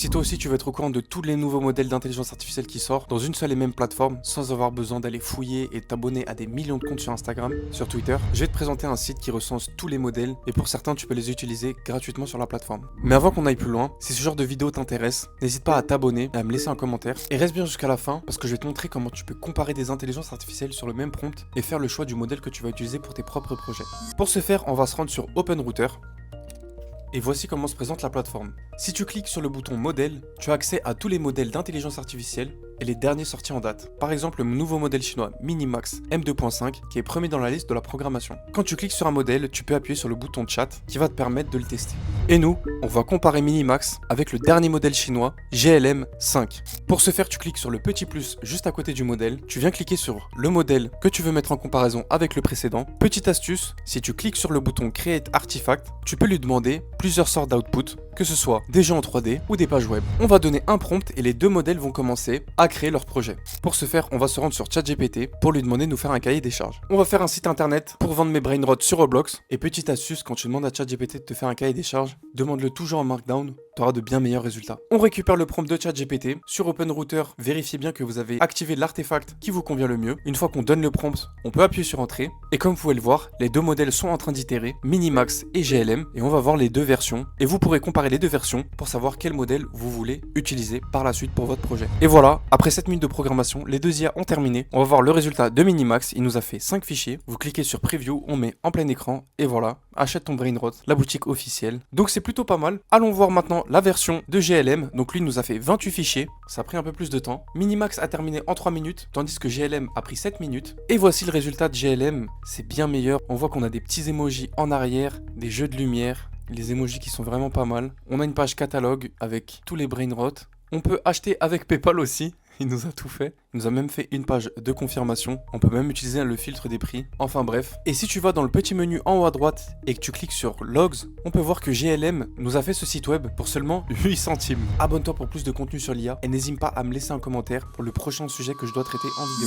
Si toi aussi tu veux être au courant de tous les nouveaux modèles d'intelligence artificielle qui sortent dans une seule et même plateforme, sans avoir besoin d'aller fouiller et t'abonner à des millions de comptes sur Instagram, sur Twitter, je vais te présenter un site qui recense tous les modèles et pour certains tu peux les utiliser gratuitement sur la plateforme. Mais avant qu'on aille plus loin, si ce genre de vidéo t'intéresse, n'hésite pas à t'abonner et à me laisser un commentaire et reste bien jusqu'à la fin parce que je vais te montrer comment tu peux comparer des intelligences artificielles sur le même prompt et faire le choix du modèle que tu vas utiliser pour tes propres projets. Pour ce faire, on va se rendre sur OpenRouter. Et voici comment se présente la plateforme. Si tu cliques sur le bouton modèle, tu as accès à tous les modèles d'intelligence artificielle et les derniers sortis en date. Par exemple, le nouveau modèle chinois Minimax M2.5 qui est premier dans la liste de la programmation. Quand tu cliques sur un modèle, tu peux appuyer sur le bouton chat qui va te permettre de le tester. Et nous, on va comparer Minimax avec le dernier modèle chinois GLM5. Pour ce faire, tu cliques sur le petit plus juste à côté du modèle, tu viens cliquer sur le modèle que tu veux mettre en comparaison avec le précédent. Petite astuce, si tu cliques sur le bouton Create Artifact, tu peux lui demander plusieurs sortes d'output, que ce soit des jeux en 3D ou des pages web. On va donner un prompt et les deux modèles vont commencer à créer leur projet. Pour ce faire, on va se rendre sur ChatGPT pour lui demander de nous faire un cahier des charges. On va faire un site internet pour vendre mes brainrots sur Roblox. Et petite astuce, quand tu demandes à ChatGPT de te faire un cahier des charges, demande-le toujours en Markdown, tu auras de bien meilleurs résultats. On récupère le prompt de ChatGPT. Sur OpenRouter, vérifiez bien que vous avez activé l'artefact qui vous convient le mieux. Une fois qu'on donne le prompt, on peut appuyer sur Entrée. Et comme vous pouvez le voir, les deux modèles sont en train d'itérer, Minimax et GLM. Et on va voir les deux versions. Et vous pourrez comparer les deux versions pour savoir quel modèle vous voulez utiliser par la suite pour votre projet. Et voilà, après 7 minutes de programmation, les deux IA ont terminé. On va voir le résultat de Minimax. Il nous a fait 5 fichiers. Vous cliquez sur Preview, on met en plein écran. Et voilà, achète ton brainrot, la boutique officielle. Donc c'est plutôt pas mal. Allons voir maintenant la version de GLM. Donc lui nous a fait 28 fichiers. Ça a pris un peu plus de temps. Minimax a terminé en 3 minutes, tandis que GLM a pris 7 minutes. Et voici le résultat de GLM. C'est bien meilleur. On voit qu'on a des petits emojis en arrière, des jeux de lumière. Les emojis qui sont vraiment pas mal. On a une page catalogue avec tous les brainrots. On peut acheter avec PayPal aussi. Il nous a tout fait. Il nous a même fait une page de confirmation. On peut même utiliser le filtre des prix. Enfin bref. Et si tu vas dans le petit menu en haut à droite et que tu cliques sur Logs, on peut voir que GLM nous a fait ce site web pour seulement 8 centimes. Abonne-toi pour plus de contenu sur l'IA et n'hésite pas à me laisser un commentaire pour le prochain sujet que je dois traiter en vidéo.